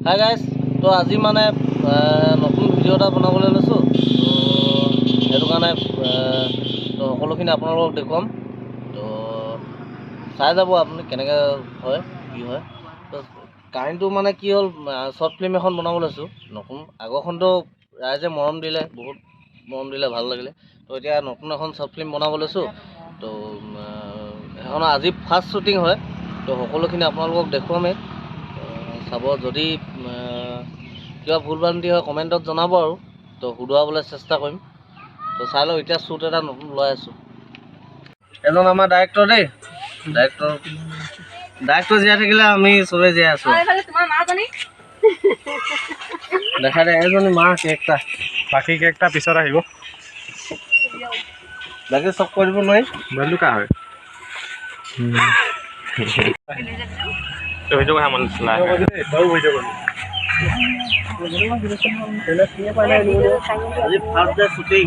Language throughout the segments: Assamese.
হাই গাইজ, তো আজি মানে নতুন ভিডিঅ' এটা বনাবলৈ লৈছোঁ। তো সেইটো কাৰণে তো সকলোখিনি আপোনালোকক দেখুৱাম। তো চাই যাব আপুনি কেনেকৈ হয় কি হয়। তো কাহিনীটো মানে কি হ'ল, শ্বৰ্ট ফিল্ম এখন বনাব লৈছোঁ নতুন। আগৰখনতো ৰাইজে মৰম দিলে, বহুত মৰম দিলে, ভাল লাগিলে। তো এতিয়া নতুন এখন শ্বৰ্ট ফিল্ম বনাব লৈছোঁ। তো সেইখনৰ আজি ফাৰ্ষ্ট শ্বুটিং হয়। তো সকলোখিনি আপোনালোকক দেখুৱামেই। চাব, যদি কিবা ভুল ভ্ৰান্তি হয় কমেণ্টত জনাব আৰু তো শুধৰাবলৈ চেষ্টা কৰিম। তো চাই লওক, এতিয়া শ্বুট এটা নতুন লৈ আছোঁ। এজন আমাৰ ডাইৰেক্টৰ দেই, ডাইৰেক্টৰ জীয়াই থাকিলে আমি চবেই জীয়াই আছোঁ। দেখা দে এজনী মা কেকটা, বাকী কেকটা পিছত আহিব। বাকী চব কৰিব নোৱাৰি। মোবাইলটো কাৰ হয়? সেইটো কথা মনত নাই। আজি ফাৰ্ষ্ট ডে শ্বুটিং।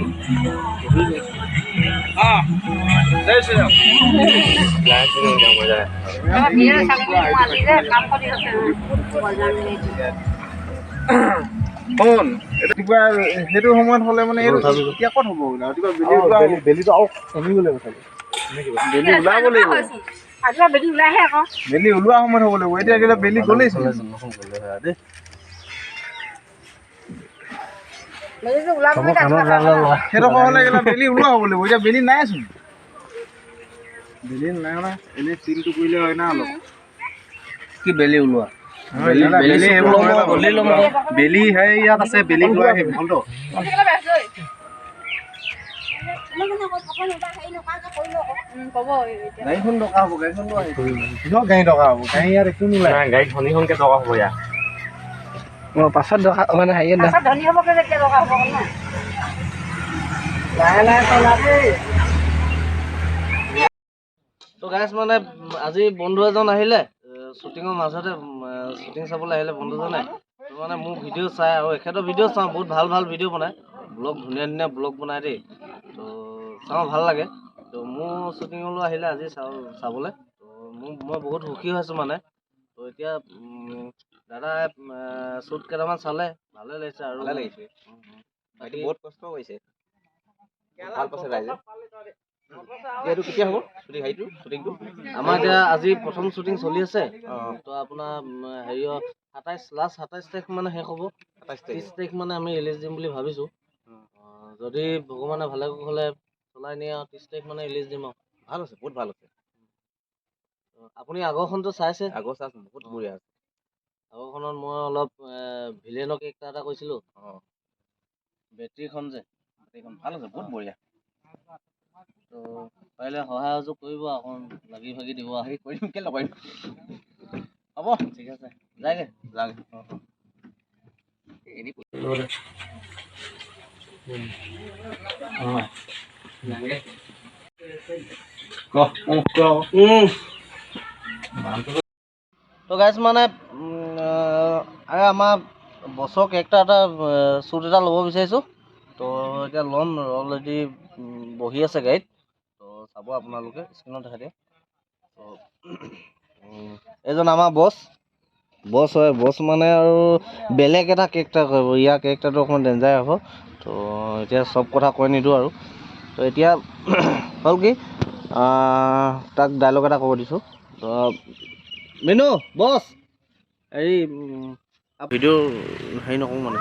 কিবা সেইটো সময়ত হ'লে মানে এতিয়া ক'ত হ'ব? বেলিটো আৰু কমি গ'লে বেলি ওলাব লাগিব। বেলি ওলোৱা সময়ত হ'ব লাগিব। এতিয়া কিবা বেলি গ'লেই দেই। সেইডোখৰ হ'লে বেলি ওলোৱা হ'ব লাগিব। এতিয়া বেলি নাইচোন, বেলি নাই মানে এনেই চিনটো কৰিলে হয় না অলপ। কি বেলি ওলোৱা? বেলি সেই ইয়াত আছে, বেলি ওলোৱা সেই ভালটো গাড়ীখন দৰকাৰ হ'ব, গাড়ীখন গাড়ী দৰকাৰ হ'ব। গাড়ী ইয়াত একো নোলায়, গাড়ী ধনীখনকে দৰকাৰ হ'ব ইয়াত। পাছত দৰকাৰ মানে হেৰি তো গাইজ, মানে আজি বন্ধু এজন আহিলে শ্বুটিঙৰ মাজতে, শ্বুটিং চাবলৈ আহিলে বন্ধুজনে। তো মানে মোৰ ভিডিঅ' চাই, আৰু এখেতৰ ভিডিঅ' চাওঁ, বহুত ভাল ভাল ভিডিঅ' বনায়, ব্লগ ধুনীয়া ধুনীয়া ব্লগ বনায় দেই। তো চাওঁ, ভাল লাগে। তো মোৰ শ্বুটিঙলৈ আহিলে আজি চাবলৈ। তো মই বহুত সুখী হৈছোঁ মানে। তো এতিয়া দাদা শ্বুট কেইটামান চালে, ভালে লাগিছে আৰু ভালে লাগিছে। বহুত কষ্ট কৰিছে, ভাল পাইছে ৰাইজে। এইটো কেতিয়া হ'ব শ্বুটিংটো? আমাৰ এতিয়া আজি প্ৰথম শ্বুটিং চলি আছে। তো আপোনাৰ হেৰিয়ৰ 27 তাৰিখ মানে শেষ হ'ব। 30 তাৰিখ মানে আমি ৰিলিজ দিম বুলি ভাবিছোঁ। যদি ভগৱানে ভালে হ'লে চলাই নিয়ে আৰু 30 তাৰিখ মানে ৰিলিজ দিম আৰু। ভাল হৈছে, বহুত ভাল হৈছে। আপুনি আগৰখনতো চাইছে? আগৰ চাইছো, বহুত বঢ়িয়া আছে। আগৰখনত মই অলপ ভিলেইনৰ কেৰেক্টাৰ এটা কৰিছিলোঁ। বেটৰীখন যে, এইখন ভাল হৈছে, বহুত বঢ়িয়া। তো পাৰিলে সহায় সহযোগ কৰিব, অকণ লাগি ভাগি দিব। হেৰি কৰিম, কেলৈ নকৰিম। হ'ব, ঠিক আছে, যায়গৈ। তো গাইজ, মানে আমাৰ বছৰ কেৰেক্টাৰ এটা শ্বুট এটা ল'ব বিচাৰিছোঁ। তো এতিয়া ল'ম, অলৰেডি বহি আছে গাড়ীত। তো চাব আপোনালোকে, স্ক্ৰীণত দেখা দিয়ে। তো এইজন আমাৰ বছ হয়। বছ মানে আৰু বেলেগ এটা কেৰেক্টাৰ কৰিব। ইয়াৰ কেৰেক্টাৰটো অকণমান ডেঞ্জাৰ হ'ব। তো এতিয়া চব কথা কৈ নিদিওঁ আৰু। তো এতিয়া হ'ল কি, তাক ডাইলগ এটা ক'ব দিছোঁ। তো মিনু বছ, হেৰি ভিডিঅ' হেৰি নকৰোঁ মানে।